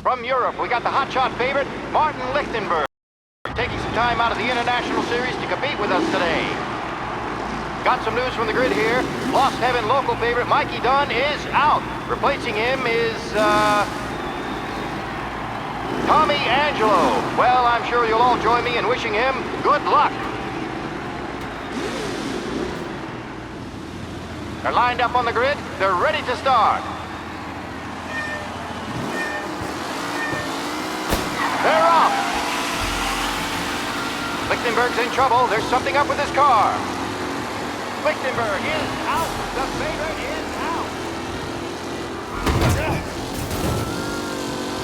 From Europe, we got the hotshot favorite, Martin Lichtenberg, taking some time out of the International Series to compete with us today. Got some news from the grid here. Lost Heaven local favorite Mikey Dunn is out. Replacing him is, Tommy Angelo. Well, I'm sure you'll all join me in wishing him good luck. They're lined up on the grid. They're ready to start. They're off. Lichtenberg's in trouble. There's something up with his car. Lichtenberg is out. The favorite is out.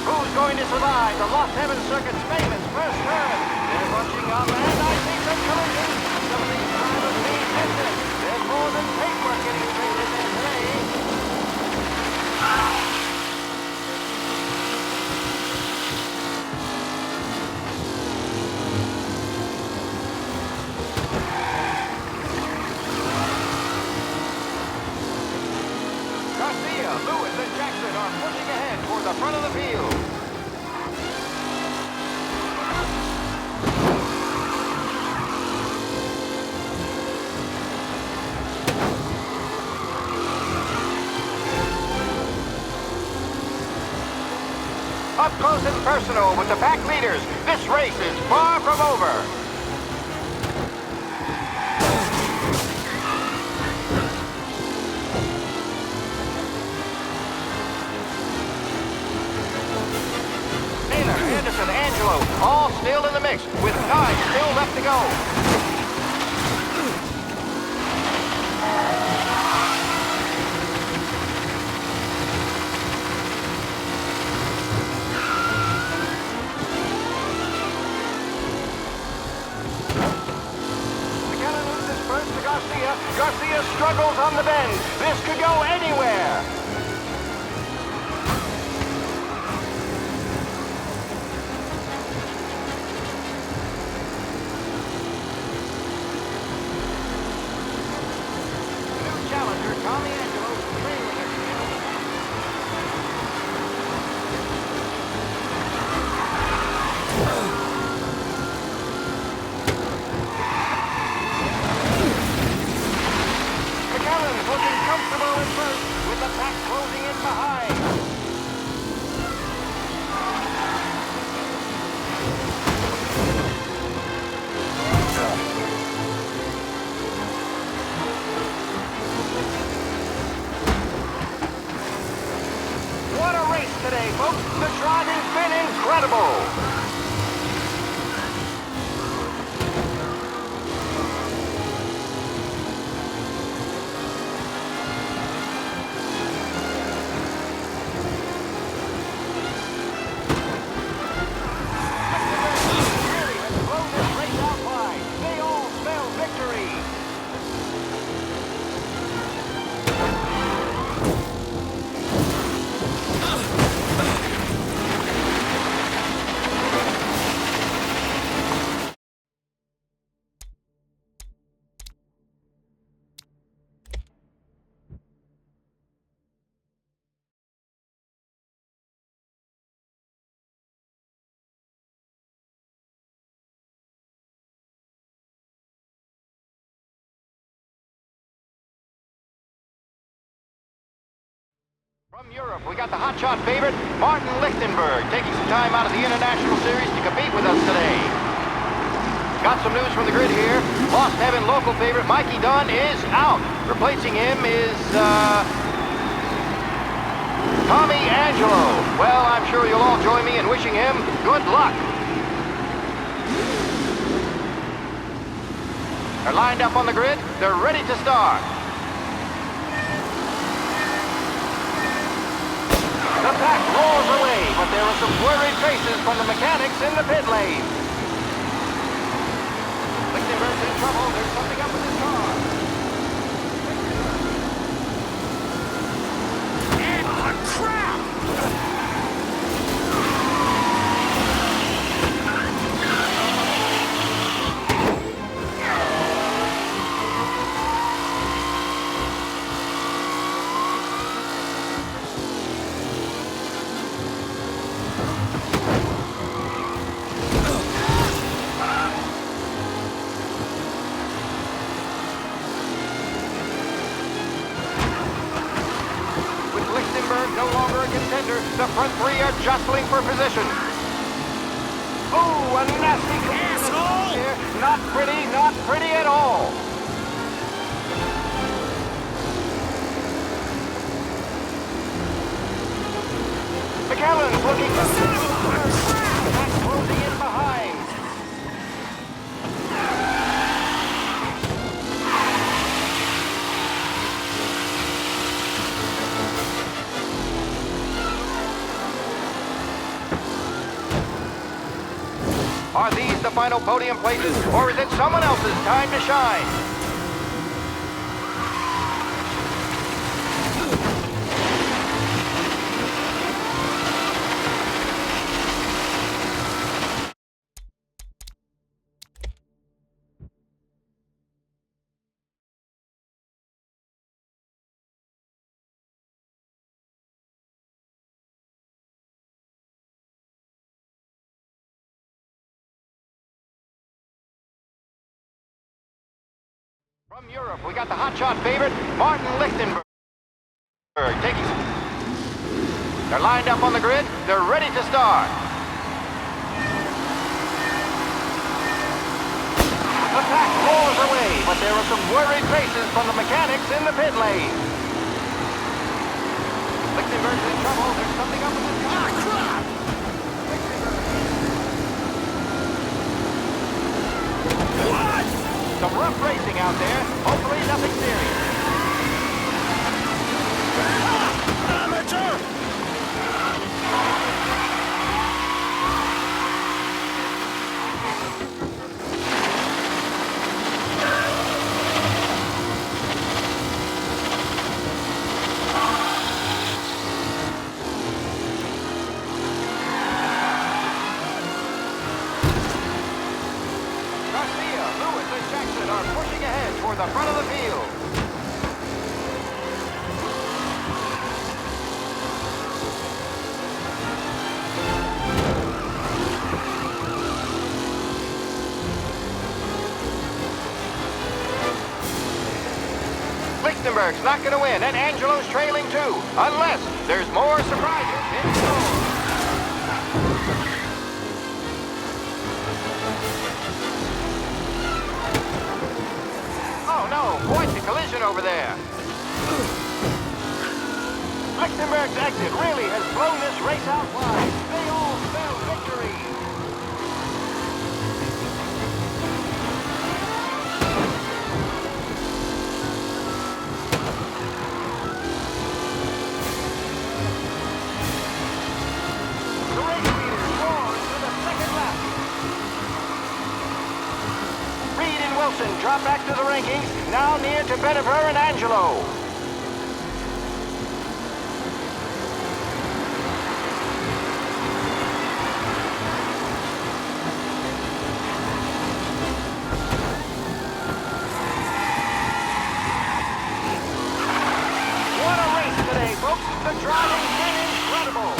Who's going to survive the Lost Heaven Circuit's famous first turn? They're bunching up, and I see some collisions. Some of these drivers need distance. There's more than paintwork getting straight in there today. Lewis and Jackson are pushing ahead toward the front of the field. Up close and personal with the pack leaders, this race is far from over. Anderson, Angelo, all still in the mix, with 9 still left to go. McKenna loses first to Garcia. Garcia struggles on the bend. This could go anywhere. Tommy Angelo trailing again. McAllen's looking comfortable at first, with the pack closing in behind. What a race today, folks. The driving's been incredible. Really has blown this race out wide. They all spell victory. From Europe, we got the hotshot favorite, Martin Lichtenberg, taking some time out of the International Series to compete with us today. Got some news from the grid here. Lost Heaven local favorite Mikey Dunn is out. Replacing him is, Tommy Angelo. Well, I'm sure you'll all join me in wishing him good luck. They're lined up on the grid. They're ready to start. The pack roars away, but there are some worried faces from the mechanics in the pit lane. Lichtenberg's in trouble. There's something up with his car. Oh, crap! contender. The front three are jostling for position. Oh, a nasty asshole here. Not pretty at all. McAllen's looking for that's closing in behind. Are these the final podium places, or is it someone else's time to shine? From Europe, we got the hotshot favorite, Martin Lichtenberg. They're lined up on the grid. They're ready to start. The pack roars away, but there are some worried faces from the mechanics in the pit lane. Lichtenberg's in trouble. There's something up with his car. Ah, crap! What? Some rough racing out there. Hopefully nothing serious. Amateur! The front of the field. Lichtenberg's not going to win, and Angelo's trailing too, unless there's more surprises in store. Quite the collision over there. Lichtenberg's exit really has blown this race out wide. They all spell victory. The race leader roars to the second lap. Reed and Wilson drop back to the rankings. Now near to Benifer and Angelo. What a race today, folks. The driving's been incredible.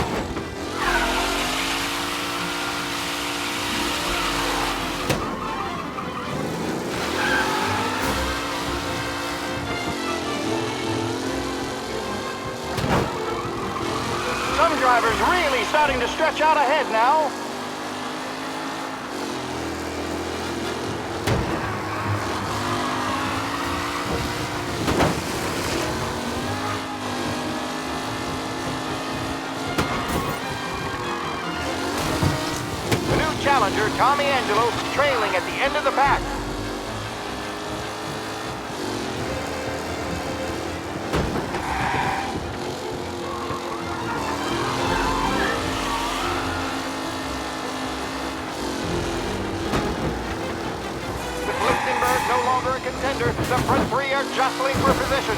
Some drivers really starting to stretch out ahead now. The new challenger, Tommy Angelo, trailing at the end of the pack. No longer a contender. The front three are jostling for position.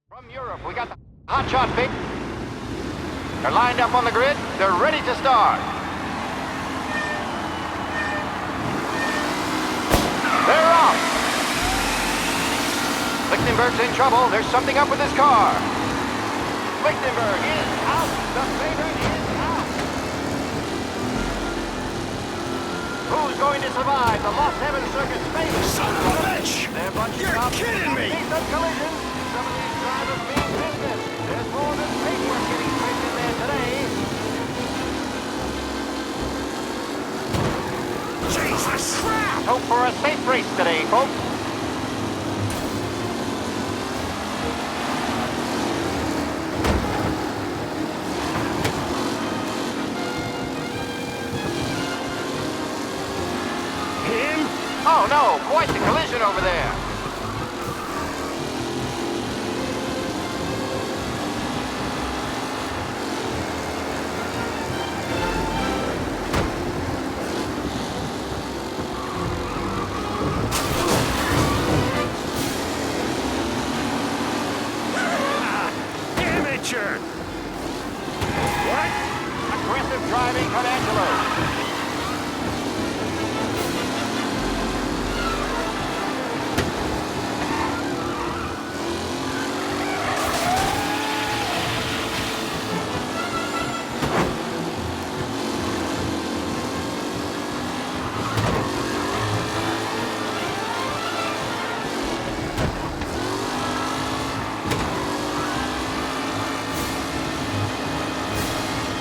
From Europe, we got the hotshot big. They're lined up on the grid. They're ready to start. They're off. Lichtenberg's in trouble. There's something up with his car. Lichtenberg is out. The favorite is out. Who's going to survive the Lost Heaven Circuit's fate? Son of a bitch! They're bunching You're up. kidding me! Some collisions. Some of these drivers mean business. There's more than paperwork getting sprayed in there today. Jesus crap! Hope for a safe race today, folks. Him? Oh no, quite the collision over there. Amateur! What? Aggressive driving from Angelo.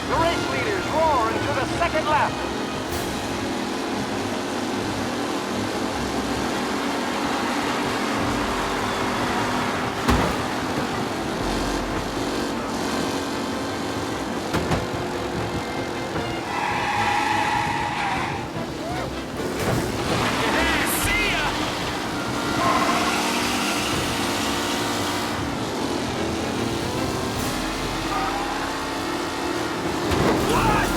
The race leaders roar into the second lap. See ya! What?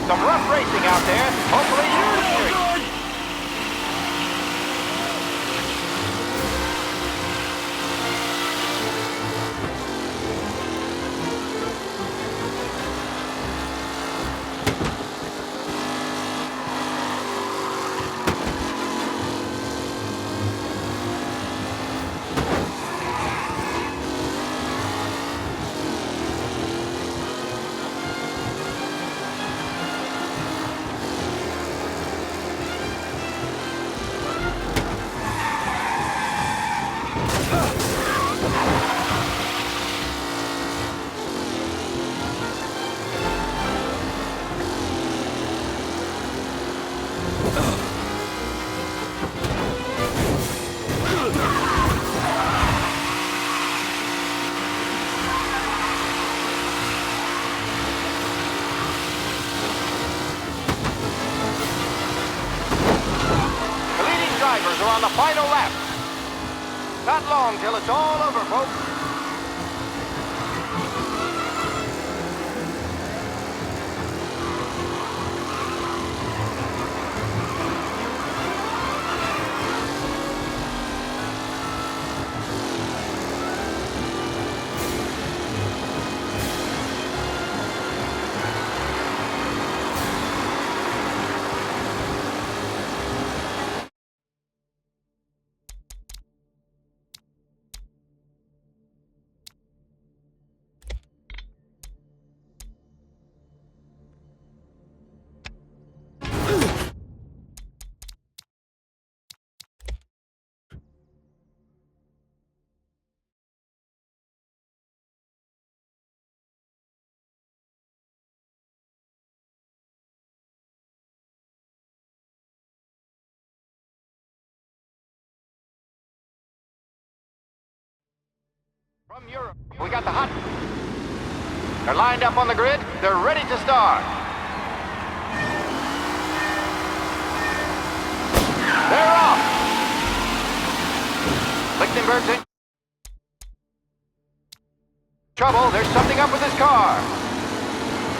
Some rough racing out there. Hopefully you're the street. The leading drivers are on the final lap. Not long till it's all over, folks. From Europe, we got the hot. They're lined up on the grid. They're ready to start. They're off. Lichtenberg's in trouble. There's something up with his car.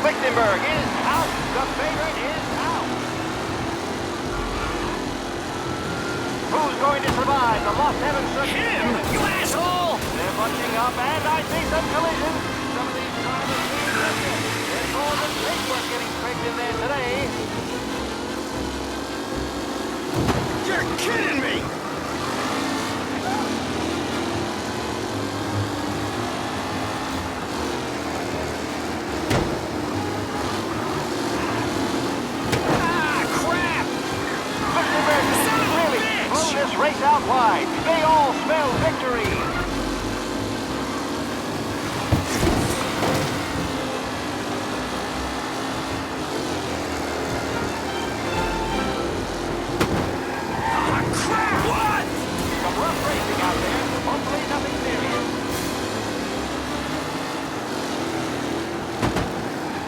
Lichtenberg is out. The favorite is out. Who's going to survive the Lost Heaven Circuit? Him, you asshole! They're bunching up, and I see some collisions. Some of these drivers being drifted. There's more than paintwork getting scraped in there today. You're kidding me! This race out wide. They all smell victory. Ah, crap! What? Some rough racing out there. Hopefully nothing serious.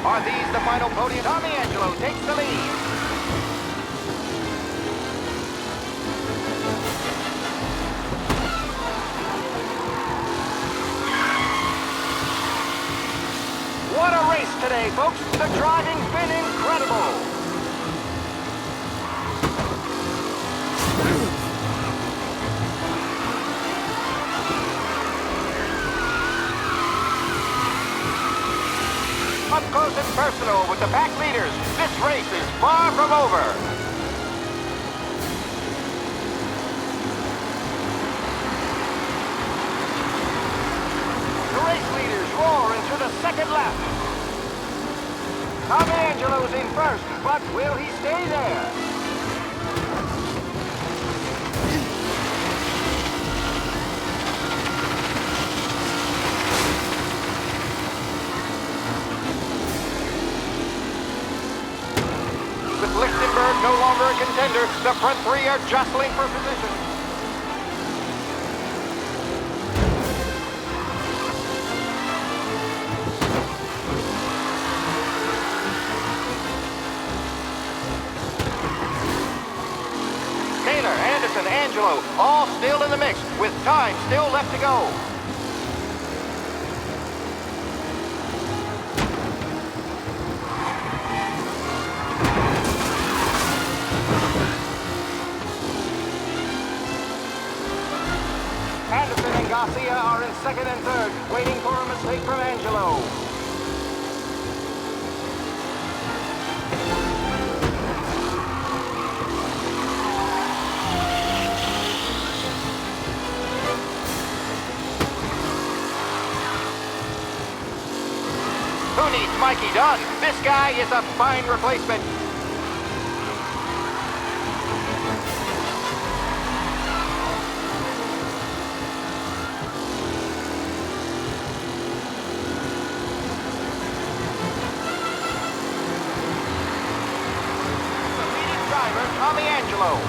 Are these the final podium? Tommy Angelo takes the lead. What a race today, folks. The driving's been incredible. Up close and personal with the pack leaders. This race is far from over. The race leaders roar into the second lap. Tommy Angelo's in first, but will he stay there? With Lichtenberg no longer a contender, the front three are jostling for position. Anderson, Angelo, all still in the mix, with time still left to go. Anderson and Garcia are in second and third, waiting for a mistake from Angelo. Who needs Mikey Dunn? This guy is a fine replacement. The leading driver, Tommy Angelo.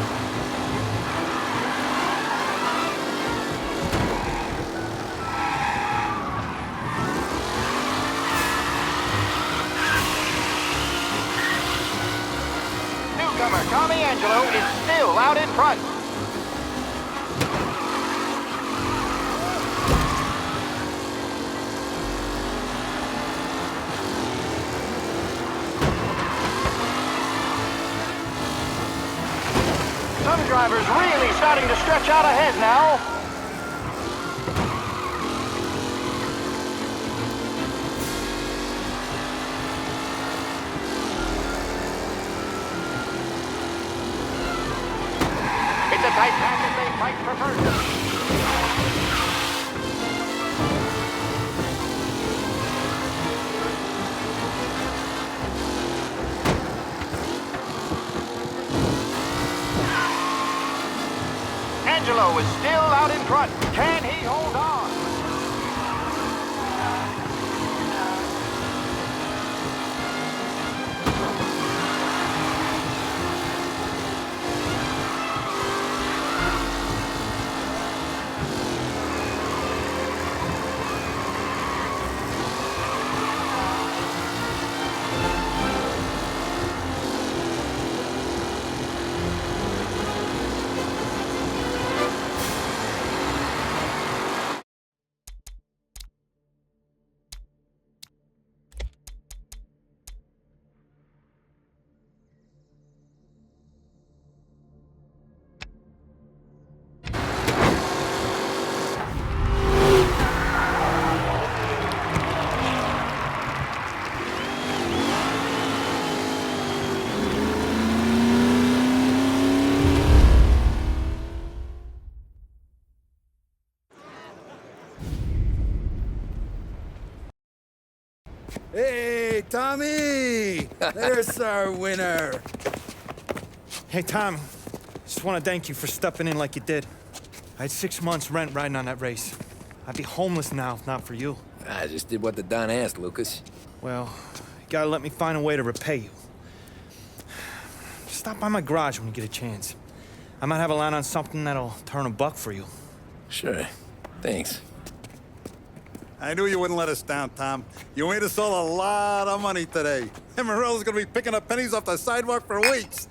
Tommy Angelo is still out in front. Some drivers really starting to stretch out ahead now. It's a tight pack as they fight for first. Angelo is still out in front. Can he hold on? Hey, Tommy! There's our winner. Hey, Tom. Just want to thank you for stepping in like you did. I had 6 months rent riding on that race. I'd be homeless now if not for you. I just did what the Don asked, Lucas. Well, you gotta let me find a way to repay you. Stop by my garage when you get a chance. I might have a line on something that'll turn $1 for you. Sure. Thanks. I knew you wouldn't let us down, Tom. You made us all a lot of money today. And Morel's gonna be picking up pennies off the sidewalk for weeks.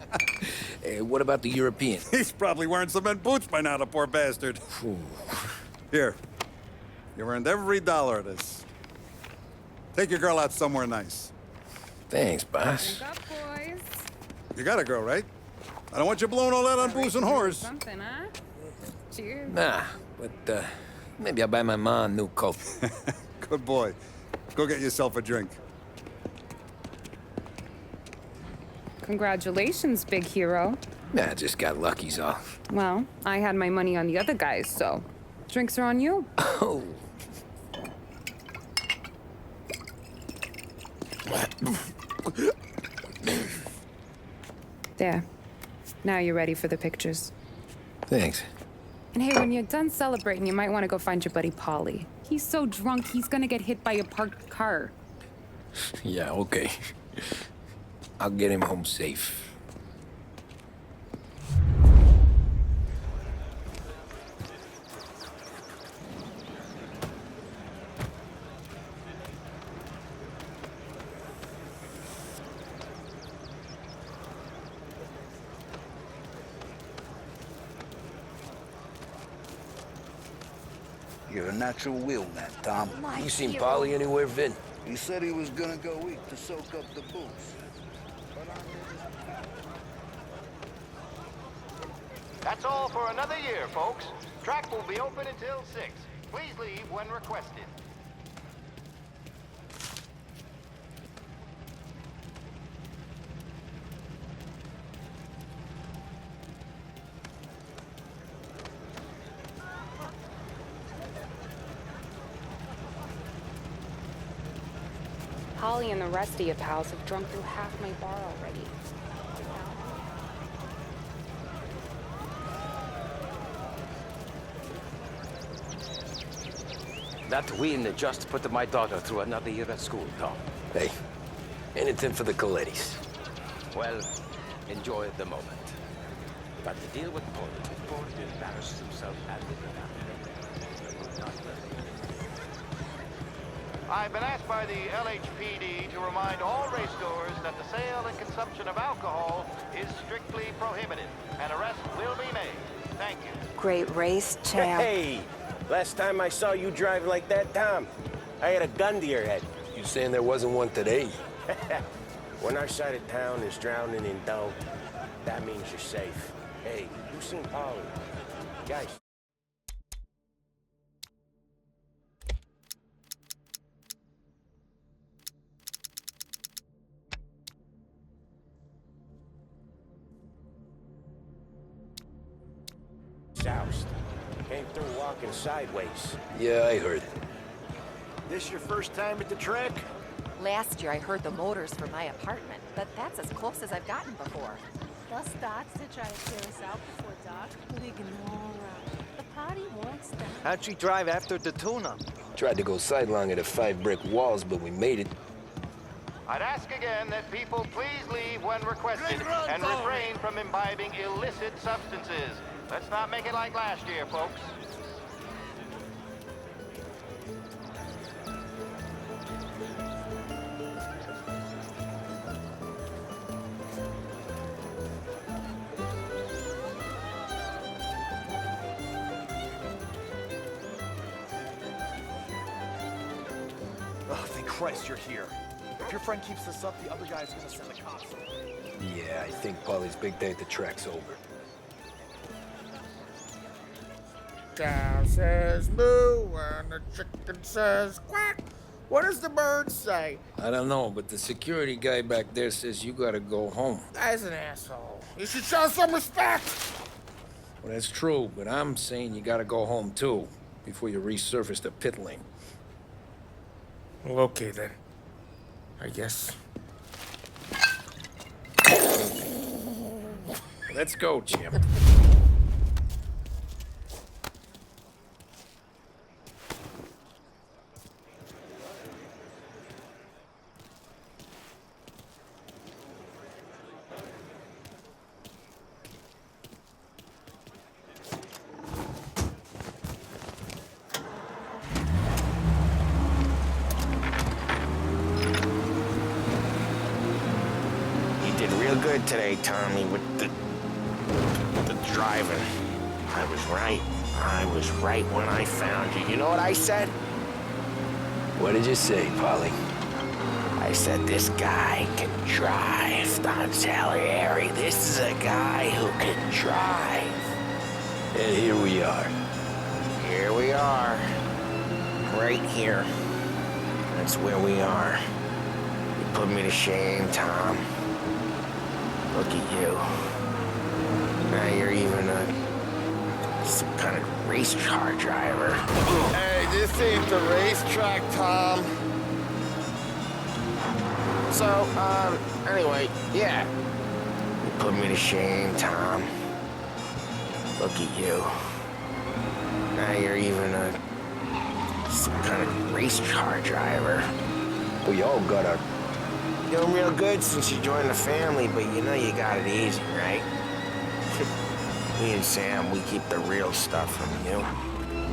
Hey, what about the European? He's probably wearing cement boots by now, the poor bastard. Here. You earned every dollar of this. Take your girl out somewhere nice. Thanch, boss. Wake up, boys. You got a girl, right? I don't want you blowing all that on booze and whores. Something, huh? Cheers. Nah, but, maybe I'll buy my ma a new coat. Good boy. Go get yourself a drink. Congratulations, big hero. Nah, just got lucky's all. Well, I had my money on the other guys, so drinks are on you. Oh. There. Now you're ready for the pictures. Thanks. And hey, when you're done celebrating, you might want to go find your buddy Paulie. He's so drunk, he's gonna get hit by a parked car. Yeah, okay. I'll get him home safe. You're a natural wheel man, Tom. You seen Polly anywhere, Vin? He said he was gonna go eat to soak up the booze. That's all for another year, folks. Track will be open until 6. Please leave when requested. Holly and the rest of you pals have drunk through half my bar already. That win just put my daughter through another year at school, Tom. Hey, anything for the Colettis. Well, enjoy the moment. But the deal with Paulie before he embarrasses himself and with the I've been asked by the LHPD to remind all race goers that the sale and consumption of alcohol is strictly prohibited. An arrest will be made. Thank you. Great race, champ. Hey, last time I saw you drive like that, Tom, I had a gun to your head. You saying there wasn't one today? When our side of town is drowning in dough, that means you're safe. Hey, you seen Polly? Guys. Soused. Came through walking sideways. Yeah, I heard. This your first time at the track? Last year I heard the motors from my apartment, but that's as close as I've gotten before. Thus starts to try to clear us out before dark, but ignore. The party won't stop. How'd you drive after the tune-up? Tried to go sidelong at the 5 brick walls, but we made it. I'd ask again that people please leave when requested and refrain from imbibing illicit substances. Let's not make it like last year, folks. Oh, thank Christ you're here. If your friend keeps this up, the other guy's gonna send the cops. Yeah, I think Polly's big day at the track's over. Cow says moo and the chicken says quack. What does the bird say? I don't know, but the security guy back there says you gotta go home. Guy's an asshole. You should show some respect. Well, that's true, but I'm saying you gotta go home too, before you resurface the pit lane. Well, okay then. I guess. Let's go, champ. Good today, Tommy, with the driving. I was right. I was right when I found you. You know what I said? What did you say, Polly? I said this guy can drive, Don Salieri. This is a guy who can drive. And here we are. Here we are. Right here. That's where we are. You put me to shame, Tom. Look at you. Now you're even some kind of race car driver. Hey, this ain't the racetrack, Tom. So, anyway, yeah. You put me to shame, Tom. Look at you. Now you're even some kind of race car driver. We all got our... Doing real good since you joined the family, but you know you got it easy, right? Me and Sam, we keep the real stuff from you.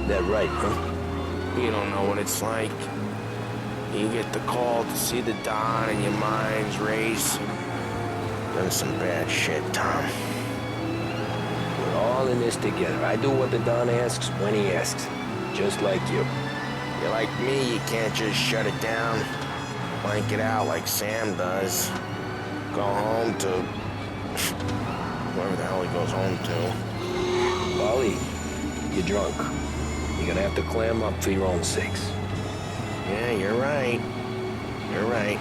That right, huh? You don't know what it's like. You get the call to see the Don and your mind's race. Done some bad shit, Tom. We're all in this together. I do what the Don asks when he asks. Just like you. You're like me, you can't just shut it down. Blank it out like Sam does. Go home to... wherever the hell he goes home to. Polly, you're drunk. You're gonna have to clam up for your own sakes. Yeah, you're right. You're right.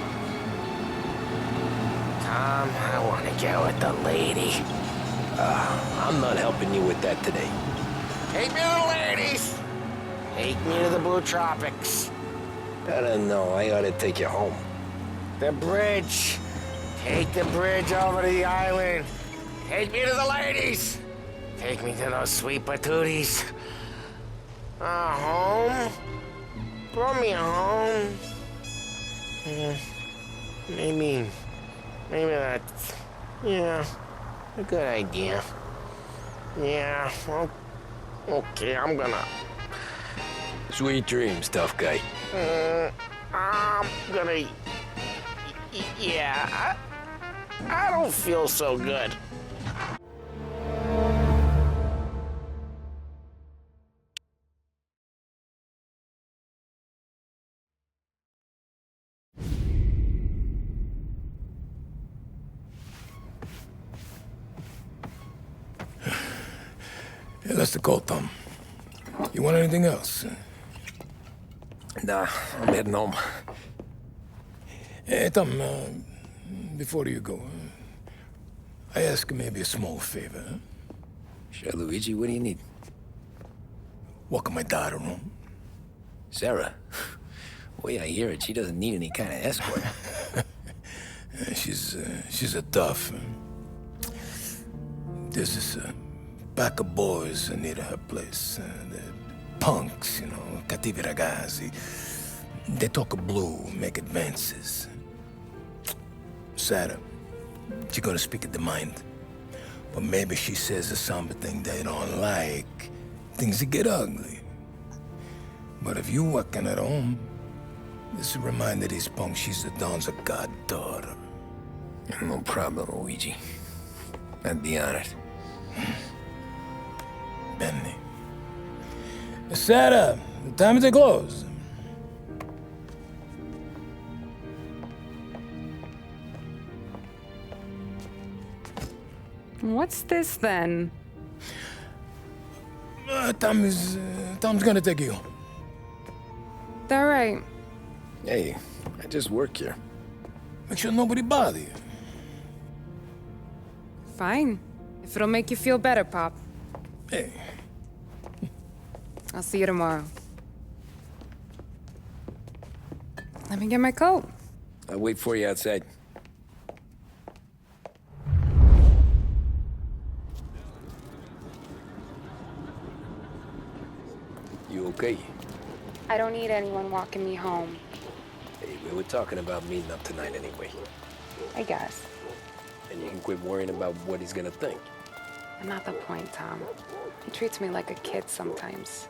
Tom, I want to get with the lady. I'm not helping you with that today. Take me to the ladies! Take me to the Blue Tropics. I don't know. I ought to take you home. The bridge. Take the bridge over to the island. Take me to the ladies. Take me to those sweet patooties. Home? Brought me home. Maybe that's, yeah, a good idea. Yeah, well, okay, I'm gonna... Sweet dreams, tough guy. I'm gonna... Yeah, I don't feel so good. Yeah, that's the call, Tom. You want anything else? Nah, I'm heading home. Hey, Tom, before you go, I ask maybe a small favor. Huh? Sure, Luigi, what do you need? Walk my daughter home. Sarah? Way I hear it, she doesn't need any kind of escort. She's a tough. There's this pack of boys near her place. They're punks, you know, cattivi ragazzi. They talk blue, make advances. Sarah, she's gonna speak at the mind. But maybe she says something they don't like. Things get ugly. But if you walking at home, this reminder these punks she's the Don's a goddaughter. No problem, Luigi. I'd be honored. Benny. Sarah, time to close. What's this then? Tom's gonna take you. All right. Hey, I just work here. Make sure nobody bother you. Fine. If it'll make you feel better, Pop. Hey. I'll see you tomorrow. Let me get my coat. I'll wait for you outside. You okay? I don't need anyone walking me home. Hey, we were talking about meeting up tonight anyway. I guess. And you can quit worrying about what he's gonna think. Not the point, Tom. He treats me like a kid sometimes.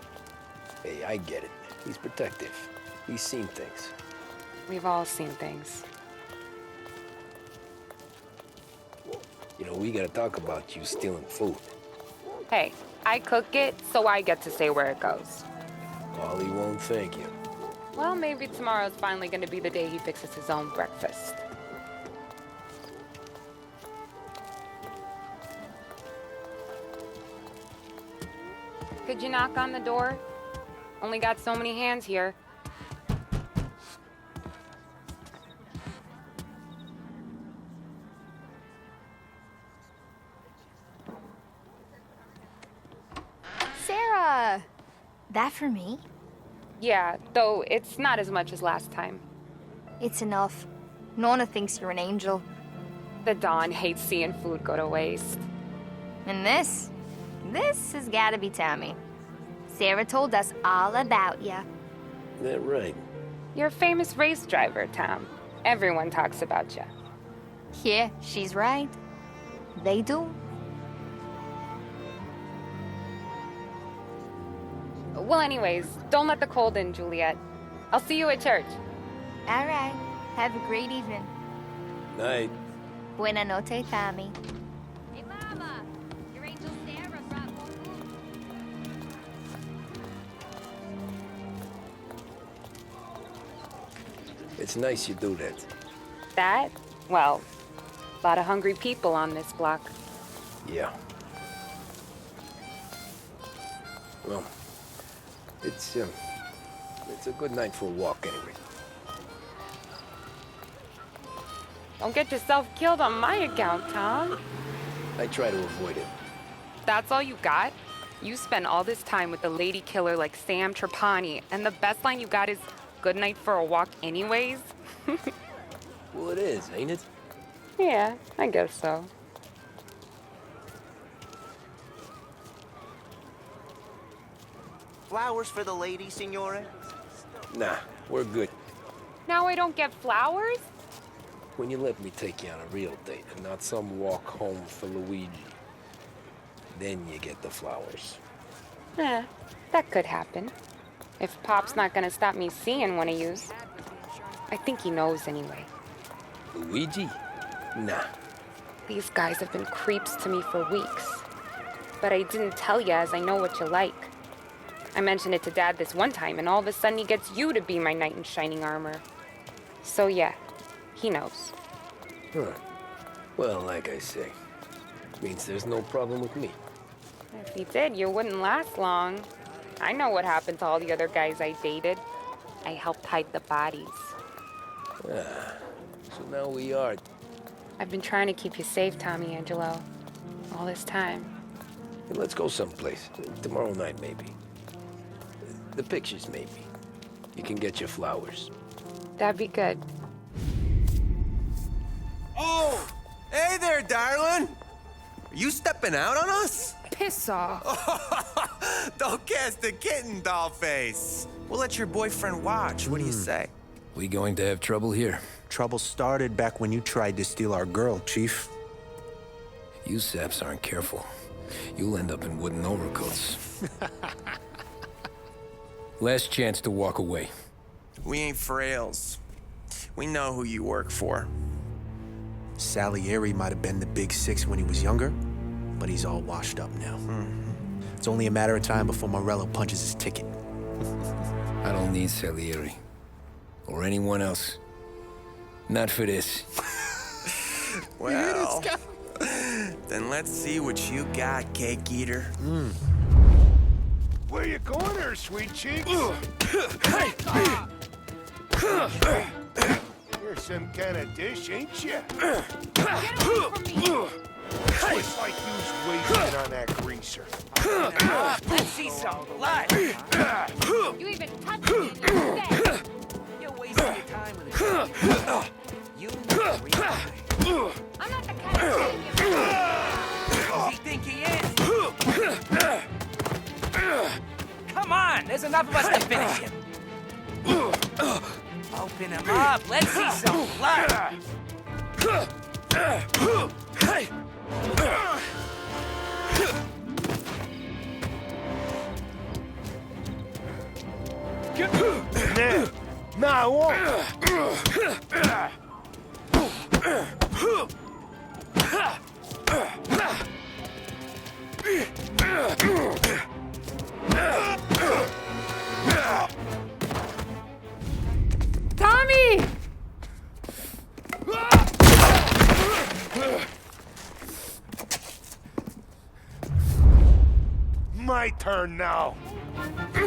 Hey, I get it. He's protective. He's seen things. We've all seen things. You know, we gotta talk about you stealing food. Hey, I cook it, so I get to say where it goes. Paulie won't thank you. Well, maybe tomorrow's finally gonna be the day he fixes his own breakfast. Could you knock on the door? Only got so many hands here. Sarah! That for me? Yeah, though it's not as much as last time. It's enough. Nona thinks you're an angel. The Dawn hates seeing food go to waste. And this has gotta be Tommy. Sarah told us all about ya. That right. You're a famous race driver, Tom. Everyone talks about you. Yeah, she's right. They do. Well, anyways, don't let the cold in, Juliet. I'll see you at church. All right. Have a great evening. Night. Buena noche, Tommy. Hey, Mama! Your angel Sarah brought more food. It's nice you do that. That? Well, a lot of hungry people on this block. Yeah. Well, it's a good night for a walk anyway. Don't get yourself killed on my account, Tom. I try to avoid it. That's all you got? You spend all this time with a lady killer like Sam Trapani, and the best line you got is, "Good night for a walk anyways"? Well, it is, ain't it? Yeah, I guess so. Flowers for the lady, Signore? Nah, we're good. Now I don't get flowers? When you let me take you on a real date and not some walk home for Luigi, then you get the flowers. That could happen. If Pop's not gonna stop me seeing one of yous. I think he knows anyway. Luigi? Nah. These guys have been creeps to me for weeks. But I didn't tell you as I know what you like. I mentioned it to Dad this one time, and all of a sudden he gets you to be my knight in shining armor. So yeah, he knows. Huh. Well, like I say, means there's no problem with me. If he did, you wouldn't last long. I know what happened to all the other guys I dated. I helped hide the bodies. So now we are. I've been trying to keep you safe, Tommy Angelo. All this time. Let's go someplace. Tomorrow night, maybe. The pictures, maybe. You can get your flowers. That'd be good. Oh! Hey there, darling! Are you stepping out on us? Piss off. Don't cast the kitten, dollface. We'll let your boyfriend watch. What do you say? We going to have trouble here? Trouble started back when you tried to steal our girl, Chief. You saps aren't careful. You'll end up in wooden overcoats. Last chance to walk away. We ain't frails. We know who you work for. Salieri might have been the big six when he was younger, but he's all washed up now. It's only a matter of time before Morello punches his ticket. I don't need Salieri. Or anyone else. Not for this. Well, then let's see what you got, cake eater. Where you going there, sweet cheeks? You're some kind of dish, ain't you? Looks like you was wasting on that greaser. Let's see some blood. You even touched me and you're dead. You're wasting your time with it. Enough of us to finish him. Open him up. Let's see some blood. Nah, I won't. Tommy! My turn now.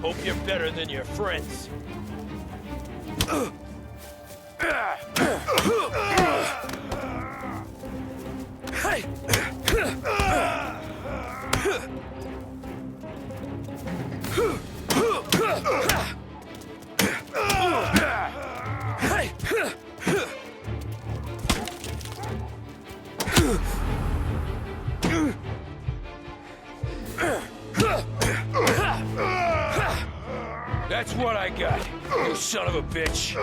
Hope you're better than your friends. That's what I got, you son of a bitch.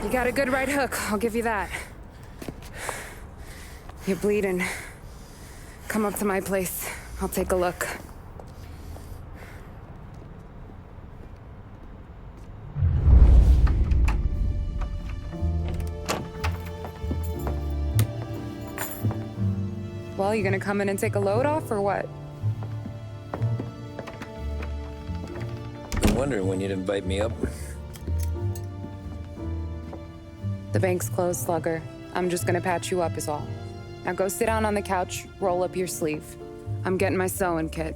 You got a good right hook, I'll give you that. You're bleeding. Come up to my place. I'll take a look. Well, you gonna come in and take a load off, or what? Been wondering when you'd invite me up. The bank's closed, Slugger. I'm just gonna patch you up is all. Now go sit down on the couch, roll up your sleeve. I'm getting my sewing kit.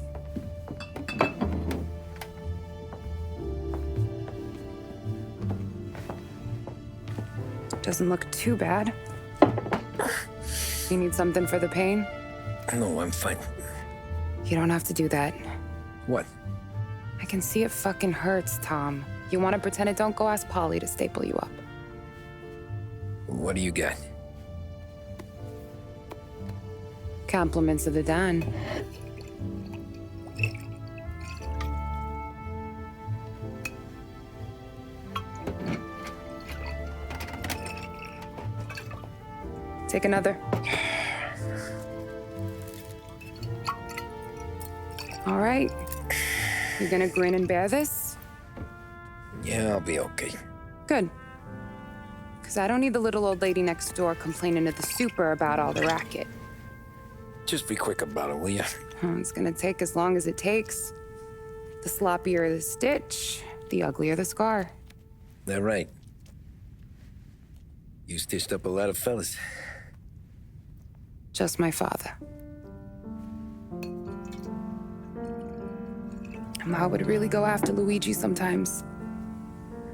Doesn't look too bad. You need something for the pain? No, I'm fine. You don't have to do that. What? I can see it fucking hurts, Tom. You want to pretend it don't? Go ask Polly to staple you up. What do you got? Compliments of the Don. Take another. All right. You gonna grin and bear this? Yeah, I'll be okay. Good. Because I don't need the little old lady next door complaining to the super about all the racket. Just be quick about it, will ya? It's gonna take as long as it takes. The sloppier the stitch, the uglier the scar. That right. You stitched up a lot of fellas. Just my father. Ma would really go after Luigi sometimes.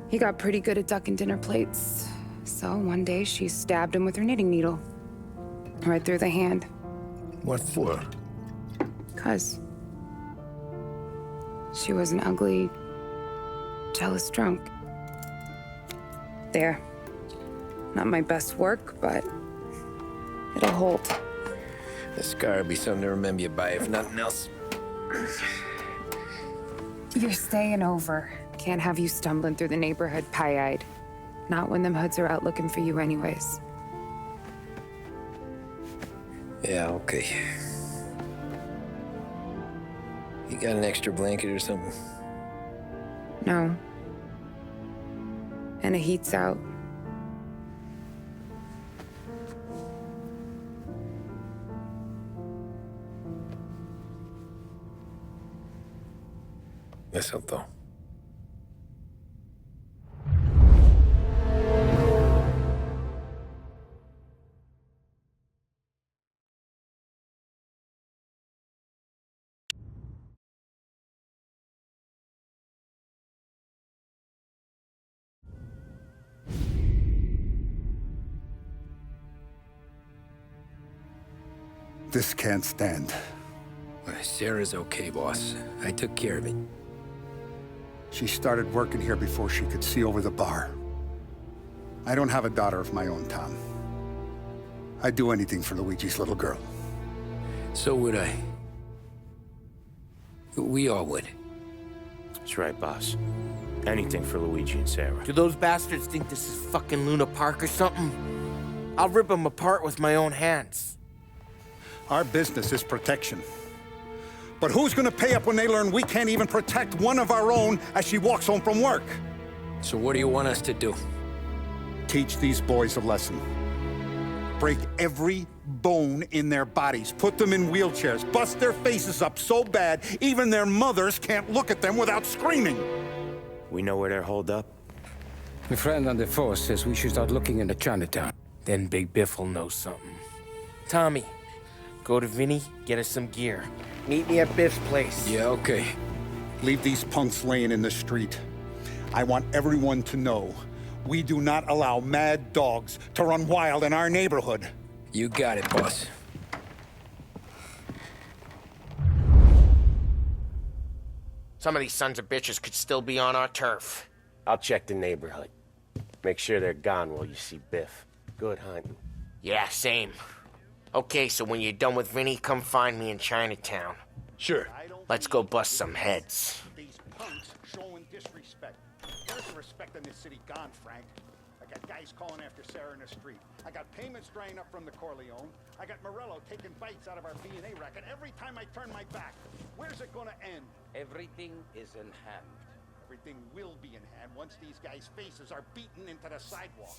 He got pretty good at ducking dinner plates. So one day she stabbed him with her knitting needle. Right through the hand. What for? 'Cause she was an ugly, jealous drunk. There. Not my best work, but it'll hold. The scar will be something to remember you by, if nothing else. You're staying over. Can't have you stumbling through the neighborhood pie-eyed. Not when them hoods are out looking for you anyways. Yeah, okay. You got an extra blanket or something? No. And the heat's out. Eso todo. This can't stand. Sarah's okay, boss. I took care of it. She started working here before she could see over the bar. I don't have a daughter of my own, Tom. I'd do anything for Luigi's little girl. So would I. We all would. That's right, boss. Anything for Luigi and Sarah. Do those bastards think this is fucking Luna Park or something? I'll rip them apart with my own hands. Our business is protection. But who's gonna pay up when they learn we can't even protect one of our own as she walks home from work? So what do you want us to do? Teach these boys a lesson. Break every bone in their bodies, put them in wheelchairs, bust their faces up so bad even their mothers can't look at them without screaming. We know where they're holed up? My friend on the force says we should start looking into Chinatown. Then Big Biff will know something. Tommy, go to Vinny, get us some gear. Meet me at Biff's place. Yeah, okay. Leave these punks laying in the street. I want everyone to know we do not allow mad dogs to run wild in our neighborhood. You got it, boss. Some of these sons of bitches could still be on our turf. I'll check the neighborhood. Make sure they're gone while you see Biff. Good hunting. Yeah, same. Okay, so when you're done with Vinny, come find me in Chinatown. Sure. Let's go bust some heads. These punks showing disrespect. Where's the respect in this city gone, Frank? I got guys calling after Sarah in the street. I got payments drying up from the Corleone. I got Morello taking bites out of our B&A racket every time I turn my back. Where's it gonna end? Everything is in hand. Everything will be in hand once these guys' faces are beaten into the sidewalk.